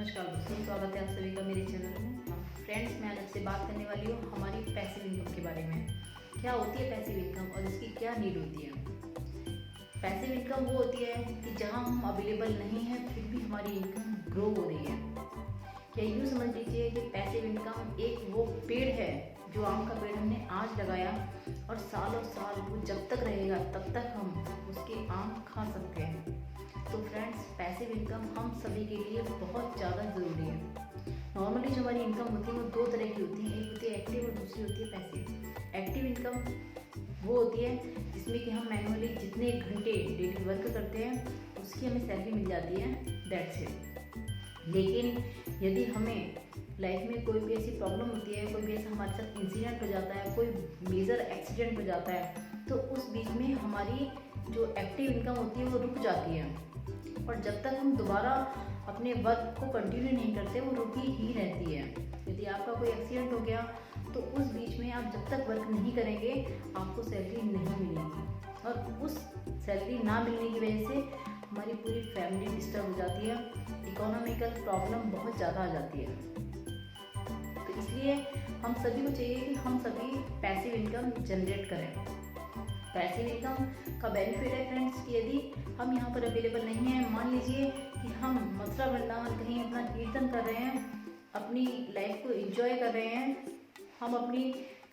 नमस्कार दोस्तों, स्वागत है आप सभी का मेरे चैनल में। फ्रेंड्स, मैं आज आपसे बात करने वाली हूँ हमारी पैसिव इनकम के बारे में। क्या होती है पैसिव इनकम और इसकी क्या नीड होती है। पैसिव इनकम वो होती है कि जहाँ हम अवेलेबल नहीं हैं फिर भी हमारी इनकम ग्रो हो रही है। क्या यूँ समझ लीजिए कि पैसिव इनकम एक वो पेड़ है जो आम का पेड़ हमने आज लगाया और सालों साल वो जब तक रहेगा तब तक हम उसके आम खा सकते हैं। तो फ्रेंड्स, पैसिव इनकम हम सभी के लिए बहुत ज़्यादा ज़रूरी है। नॉर्मली जो हमारी इनकम होती है वो दो तरह की होती है, एक होती है एक्टिव और दूसरी होती है पैसिव। एक्टिव इनकम वो होती है जिसमें कि हम मैनुअली जितने घंटे डेली वर्क करते हैं उसकी हमें सैलरी मिल जाती है, दैट्स इट। लेकिन यदि हमें लाइफ में कोई भी ऐसी प्रॉब्लम होती है, कोई भी ऐसा हमारे साथ इंसिडेंट हो जाता है, कोई मेजर एक्सीडेंट हो जाता है, तो उस बीच में हमारी जो एक्टिव इनकम होती है वो रुक जाती है और जब तक हम दोबारा अपने वर्क को कंटिन्यू नहीं करते वो रुकी ही रहती है। यदि आपका कोई एक्सीडेंट हो गया तो उस बीच में आप जब तक वर्क नहीं करेंगे आपको सैलरी नहीं मिलेगी और उस सैलरी ना मिलने की वजह से हमारी पूरी फैमिली डिस्टर्ब हो जाती है, इकोनॉमिकल प्रॉब्लम बहुत ज़्यादा आ जाती है। तो इसलिए हम सभी को चाहिए कि हम सभी पैसिव इनकम जनरेट करें। पैसिव इनकम का बेनिफिट है फ्रेंड्स कि यदि हम यहाँ पर अवेलेबल नहीं हैं, मान लीजिए कि हम मथुरा वृंदावन कहीं अपना कीर्तन कर रहे हैं, अपनी लाइफ को एंजॉय कर रहे हैं, हम अपनी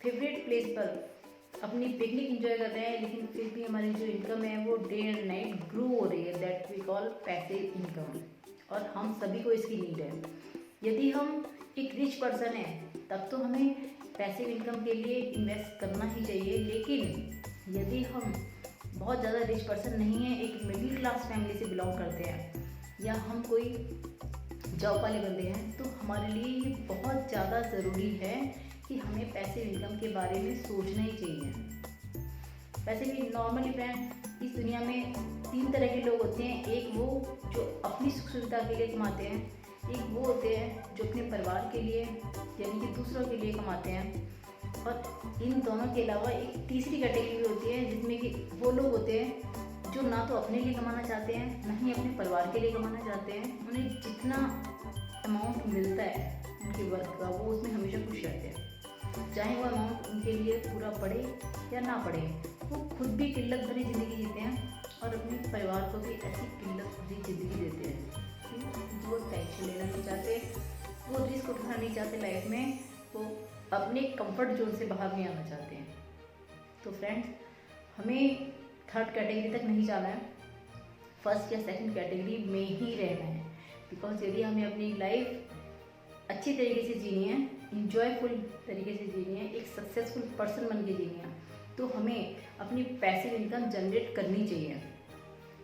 फेवरेट प्लेस पर अपनी पिकनिक एंजॉय कर रहे हैं, लेकिन फिर भी हमारी जो इनकम है वो डे एंड नाइट ग्रो हो रही है, that we call passive income. और हम सभी को इसकी नीड है। यदि हम एक रिच पर्सन है तब तो हमें पैसिव इनकम के लिए इन्वेस्ट करना ही चाहिए, लेकिन यदि हम बहुत ज़्यादा रिच पर्सन नहीं है, एक मिडिल क्लास फैमिली से बिलोंग करते हैं या हम कोई जॉब वाले बंदे हैं, तो हमारे लिए ये बहुत ज़्यादा ज़रूरी है कि हमें पैसिव इनकम के बारे में सोचना ही चाहिए। वैसे भी नॉर्मली फ्रेंड इस दुनिया में तीन तरह के लोग होते हैं। एक वो जो अपनी सुख सुविधा के लिए कमाते हैं, एक वो होते हैं जो अपने परिवार के लिए यानी कि दूसरों के लिए कमाते हैं, और इन दोनों के अलावा एक तीसरी कैटेगरी होती है जिसमें कि वो लोग होते हैं जो ना तो अपने लिए कमाना चाहते हैं ना ही अपने परिवार के लिए कमाना चाहते हैं। उन्हें जितना अमाउंट मिलता है उनके वर्क का वो उसमें हमेशा खुश रहते हैं, चाहे वो अमाउंट उनके लिए पूरा पड़े या ना पड़े। वो खुद भी किल्लत भरी ज़िंदगी जीते हैं और अपने परिवार को भी ऐसी किल्लत भरी ज़िंदगी देते हैं। वो टेंशन लेना नहीं चाहते, वो रिस्क उठाना नहीं चाहते लाइफ में, वो अपने कंफर्ट जोन से बाहर नहीं आना चाहते हैं। तो फ्रेंड्स, हमें थर्ड कैटेगरी तक नहीं जाना है, फर्स्ट या सेकंड कैटेगरी में ही रहना है। बिकॉज यदि हमें अपनी लाइफ अच्छी तरीके से जीनी है, इंजॉयफुल तरीके से जीनी है, एक सक्सेसफुल पर्सन बन के जीनी है, तो हमें अपनी पैसिव इनकम जनरेट करनी चाहिए।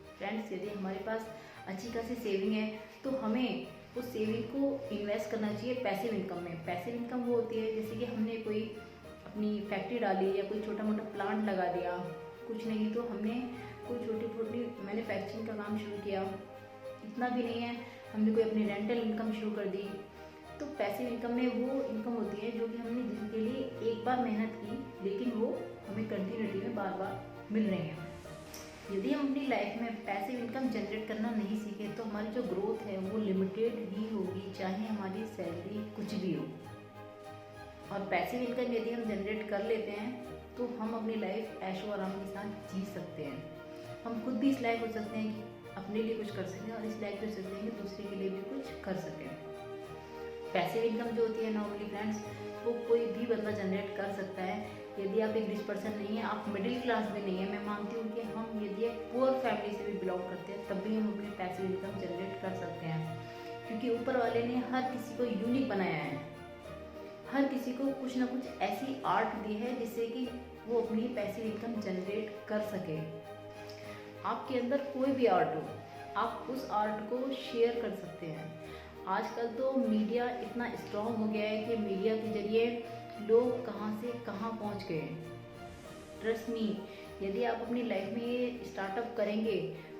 फ्रेंड्स, यदि हमारे पास अच्छी खासी सेविंग है तो हमें उस सेविंग को इन्वेस्ट करना चाहिए पैसिव इनकम में। पैसिव इनकम वो होती है जैसे कि हमने कोई अपनी फैक्ट्री डाली या कोई छोटा मोटा प्लांट लगा दिया, कुछ नहीं तो हमने कोई छोटी छोटी मैन्युफैक्चरिंग का काम शुरू किया, इतना भी नहीं है हमने कोई अपनी रेंटल इनकम शुरू कर दी। तो पैसिव इनकम में वो इनकम होती है जो कि हमने जिसके लिए एक बार मेहनत की लेकिन वो हमें कंटिन्यूटी में बार बार मिल रही है। यदि हम अपनी लाइफ में पैसिव इनकम जनरेट करना नहीं सीखे तो हमारी जो ग्रोथ है वो लिमिटेड ही होगी, चाहे हमारी सैलरी कुछ भी हो। और पैसिव इनकम यदि हम जनरेट कर लेते हैं तो हम अपनी लाइफ ऐशो आराम के साथ जी सकते हैं। हम खुद भी इस लायक हो सकते हैं कि अपने लिए कुछ कर सकें और इस लायक हो सकते हैं कि दूसरे के लिए भी कुछ कर सकें। पैसिव इनकम जो होती है नॉर्मली फ्रेंड्स वो कोई भी बंदा जनरेट कर सकता है। यदि आप एक रिच पर्सन नहीं है, आप मिडिल क्लास भी नहीं है, मैं मानती हूँ कि हम यदि एक पुअर फैमिली से भी बिलोंग करते हैं तब भी हम अपनी पैसिव इनकम जनरेट कर सकते हैं, क्योंकि ऊपर वाले ने हर किसी को यूनिक बनाया है। हर किसी को कुछ ना कुछ ऐसी आर्ट दी है जिससे कि वो अपनी पैसिव इनकम जनरेट कर सके। आपके अंदर कोई भी आर्ट हो, आप उस आर्ट को शेयर कर सकते हैं। आजकल तो मीडिया इतना स्ट्रॉन्ग हो गया है कि मीडिया के जरिए लोग कहाँ से कहाँ पहुँच गए। ट्रस्ट मी, यदि आप अपनी लाइफ में ये स्टार्टअप करेंगे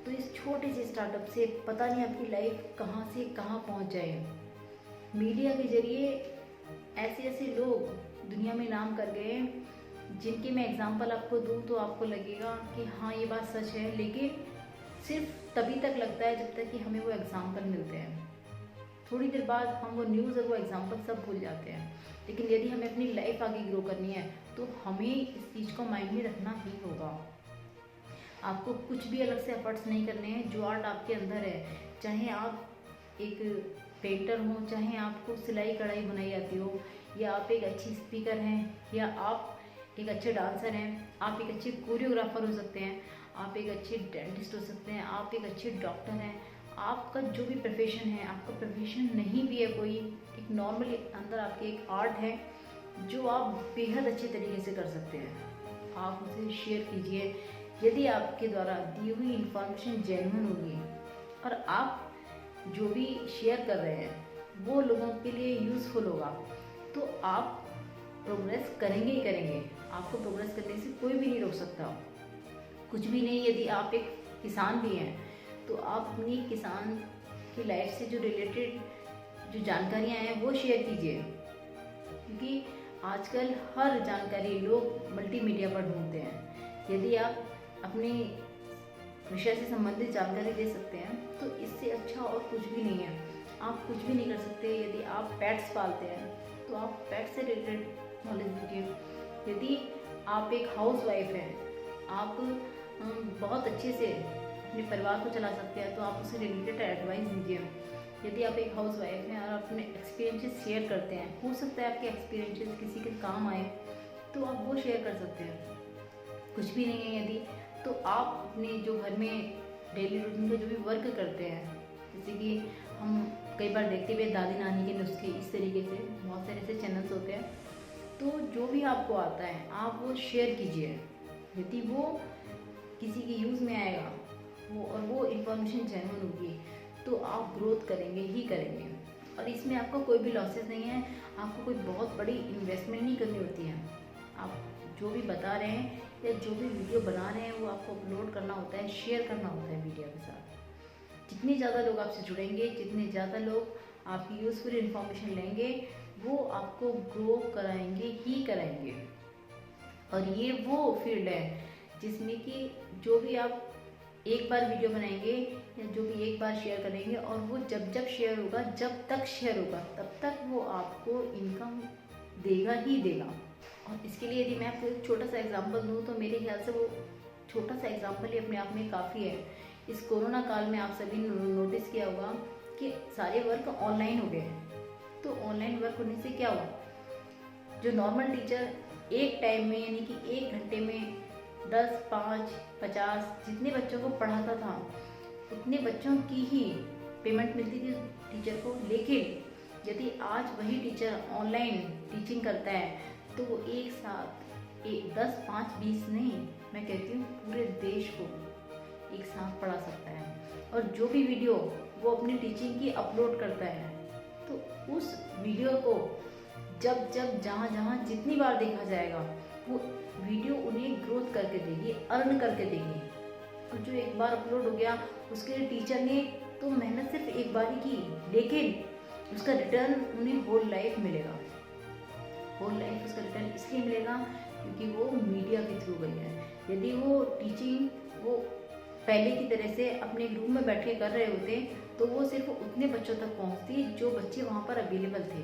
तो इस छोटे से स्टार्टअप से पता नहीं आपकी लाइफ कहाँ से कहाँ पहुँच जाए। मीडिया के जरिए ऐसे ऐसे लोग दुनिया में नाम कर गए जिनकी मैं एग्जांपल आपको दूँ तो आपको लगेगा कि हाँ ये बात सच है, लेकिन सिर्फ तभी तक लगता है जब तक कि हमें वो एग्जांपल मिलते हैं। थोड़ी देर बाद हम वो न्यूज़ और वो एग्जाम्पल सब भूल जाते हैं। लेकिन यदि हमें अपनी लाइफ आगे ग्रो करनी है तो हमें इस चीज़ को माइंड में रखना ही होगा। आपको कुछ भी अलग से एफर्ट्स नहीं करने हैं। जो आर्ट आपके अंदर है, चाहे आप एक पेंटर हो, चाहे आपको सिलाई कढ़ाई बुनाई आती हो, या आप एक अच्छी स्पीकर हैं, या आप एक अच्छे डांसर हैं, आप एक अच्छे कोरियोग्राफर हो सकते हैं, आप एक अच्छे डेंटिस्ट हो सकते हैं, आप एक अच्छे डॉक्टर हैं। आपका जो भी प्रोफेशन है, आपका प्रोफेशन नहीं भी है कोई, एक नॉर्मली अंदर आपके एक आर्ट है जो आप बेहद अच्छे तरीके से कर सकते हैं। आप उसे शेयर कीजिए। यदि आपके द्वारा दी हुई इंफॉर्मेशन जेन्युइन होगी और आप जो भी शेयर कर रहे हैं वो लोगों के लिए यूज़फुल होगा, तो आप प्रोग्रेस करेंगे ही करेंगे। आपको प्रोग्रेस करने से कोई भी नहीं रोक सकता। कुछ भी नहीं, यदि आप एक किसान भी हैं तो आप अपनी किसान की लाइफ से जो रिलेटेड जो जानकारियाँ हैं वो शेयर कीजिए, क्योंकि आजकल हर जानकारी लोग मल्टीमीडिया पर ढूंढते हैं। यदि आप अपनी विषय से संबंधित जानकारी दे सकते हैं तो इससे अच्छा और कुछ भी नहीं है। आप कुछ भी नहीं कर सकते। यदि आप पेट्स पालते हैं तो आप पेट से रिलेटेड नॉलेज दीजिए। यदि आप एक हाउस वाइफ हैं, आप बहुत अच्छे से अपने परिवार को चला सकते हैं तो आप उससे रिलेटेड एडवाइस दीजिए। यदि आप एक हाउस वाइफ हैं और अपने एक्सपीरियंसेस शेयर करते हैं, हो सकता है आपके एक्सपीरियंसेस किसी के काम आए तो आप वो शेयर कर सकते हैं। कुछ भी नहीं है यदि, तो आप अपने जो घर में डेली रूटीन का जो भी वर्क करते हैं, जैसे कि हम कई बार देखते हुए दादी नानी के नुस्खे, इस तरीके से बहुत सारे ऐसे चैनल्स होते हैं, तो जो भी आपको आता है आप वो शेयर कीजिए। यदि वो किसी के यूज़ में आएगा वो और वो इन्फॉर्मेशन जेन्युइन होगी तो आप ग्रोथ करेंगे ही करेंगे। और इसमें आपको कोई भी लॉसेस नहीं है। आपको कोई बहुत बड़ी इन्वेस्टमेंट नहीं करनी होती है। आप जो भी बता रहे हैं या जो भी वीडियो बना रहे हैं वो आपको अपलोड करना होता है, शेयर करना होता है मीडिया के साथ। जितने ज़्यादा लोग आपसे जुड़ेंगे, जितने ज़्यादा लोग आपकी यूज़फुल इन्फॉर्मेशन लेंगे, वो आपको ग्रो कराएंगे ही कराएंगे। और ये वो फील्ड है जिसमें कि जो भी आप एक बार वीडियो बनाएंगे या जो भी एक बार शेयर करेंगे और वो जब जब शेयर होगा, जब तक शेयर होगा, तब तक वो आपको इनकम देगा ही देगा। और इसके लिए यदि मैं आपको एक छोटा सा एग्जांपल दूँ तो मेरे ख्याल से वो छोटा सा एग्जांपल ही अपने आप में काफ़ी है। इस कोरोना काल में आप सभी ने नोटिस किया होगा कि सारे वर्क ऑनलाइन हो गए। तो ऑनलाइन वर्क होने से क्या हुआ, जो नॉर्मल टीचर एक टाइम में यानी कि 1 घंटे में 10, 5, 50 जितने बच्चों को पढ़ाता था उतने बच्चों की ही पेमेंट मिलती थी टीचर को। लेकिन यदि आज वही टीचर ऑनलाइन टीचिंग करता है तो वो एक साथ 10, 5, 20 नहीं, मैं कहती हूँ पूरे देश को एक साथ पढ़ा सकता है। और जो भी वीडियो वो अपनी टीचिंग की अपलोड करता है तो उस वीडियो को जब जब जहाँ जहाँ जितनी बार देखा जाएगा वो वीडियो उन्हें ग्रोथ करके देगी, अर्न करके देगी। और जो एक बार अपलोड हो गया उसके लिए टीचर ने तो मेहनत सिर्फ एक बार ही की, लेकिन उसका रिटर्न उन्हें होल लाइफ मिलेगा। होल लाइफ उसका रिटर्न इसलिए मिलेगा क्योंकि वो मीडिया के थ्रू गई है। यदि वो टीचिंग वो पहले की तरह से अपने रूम में बैठ के कर रहे होते तो वो सिर्फ उतने बच्चों तक पहुंचती जो बच्चे वहाँ पर अवेलेबल थे।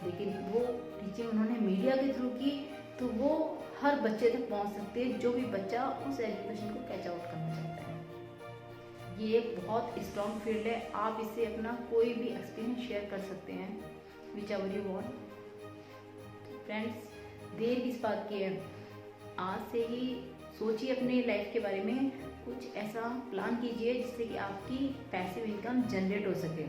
लेकिन वो टीचिंग उन्होंने मीडिया के थ्रू की तो वो हर बच्चे तक पहुंच सकते हैं जो भी बच्चा उस एजुकेशन को कैच आउट करना चाहता है। ये एक बहुत स्ट्रॉन्ग फील्ड है। आप इससे अपना कोई भी एक्सपीरियंस शेयर कर सकते हैं, whichever you want. Friends, देर किस बात की है, आज से ही सोचिए अपने लाइफ के बारे में, कुछ ऐसा प्लान कीजिए जिससे कि आपकी पैसिव इनकम जनरेट हो सके।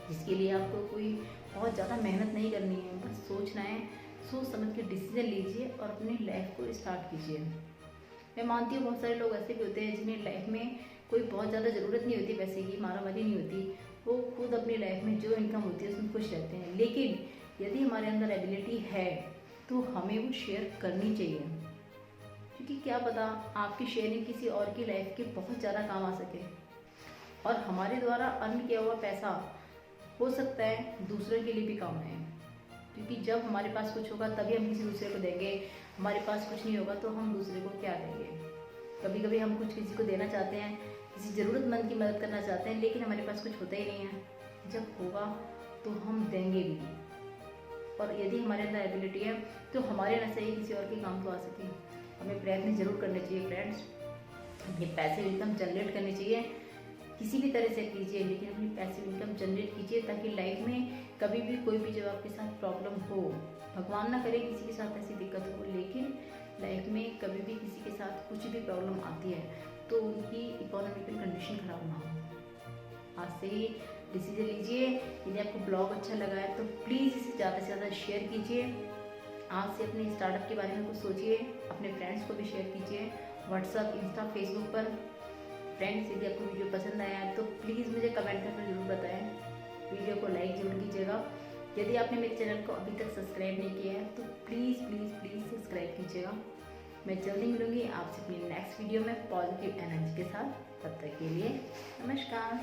जिसके लिए आपको कोई बहुत ज़्यादा मेहनत नहीं करनी है, बस सोचना है, सोच समझ के डिसीजन लीजिए और अपनी लाइफ को स्टार्ट कीजिए। मैं मानती हूँ बहुत सारे लोग ऐसे भी होते हैं जिन्हें लाइफ में कोई बहुत ज़्यादा ज़रूरत नहीं होती, पैसे की मारामारी नहीं होती, वो खुद अपनी लाइफ में जो इनकम होती है उसमें खुश रहते हैं। लेकिन यदि हमारे अंदर एबिलिटी है तो हमें वो शेयर करनी चाहिए, क्योंकि क्या पता आपकी शेयरिंग किसी और की लाइफ के बहुत ज़्यादा काम आ सके। और हमारे द्वारा अर्न किया हुआ पैसा हो सकता है दूसरों के लिए भी काम आए, क्योंकि जब हमारे पास कुछ होगा तभी हम किसी दूसरे को देंगे। हमारे पास कुछ नहीं होगा तो हम दूसरे को क्या देंगे। कभी कभी हम कुछ किसी को देना चाहते हैं, किसी ज़रूरतमंद की मदद करना चाहते हैं, लेकिन हमारे पास कुछ होता ही नहीं है। जब होगा तो हम देंगे भी, और यदि हमारे अंदर एबिलिटी है तो हमारे न सही किसी और के काम तो आ सके। हमें प्रयत्न जरूर करने चाहिए फ्रेंड्स, अपने पैसे इनकम जनरेट करनी चाहिए, किसी भी तरह से कीजिए, लेकिन अपनी पैसिव इनकम जनरेट कीजिए, ताकि लाइफ में कभी भी कोई भी जब आपके साथ प्रॉब्लम हो, भगवान ना करे किसी के साथ ऐसी दिक्कत हो, लेकिन लाइफ में कभी भी किसी के साथ कुछ भी प्रॉब्लम आती है तो उनकी इकोनॉमिकल कंडीशन खराब ना हो। आज से ही डिसीजन लीजिए। यदि आपको ब्लॉग अच्छा लगा है तो प्लीज़ इसे ज़्यादा से ज़्यादा शेयर कीजिए। आज से अपने स्टार्टअप के बारे में कुछ सोचिए, अपने फ्रेंड्स को भी शेयर कीजिए व्हाट्सअप, इंस्टा, फेसबुक पर। फ्रेंड्स, यदि आपको वीडियो पसंद आया है तो प्लीज़ मुझे कमेंट करके ज़रूर बताएं। वीडियो को लाइक जरूर कीजिएगा। यदि आपने मेरे चैनल को अभी तक सब्सक्राइब नहीं किया है तो प्लीज़ प्लीज़ प्लीज़ सब्सक्राइब कीजिएगा। मैं जल्दी मिलूँगी आपसे अपनी नेक्स्ट वीडियो में पॉजिटिव एनर्जी के साथ। तब तक के लिए नमस्कार।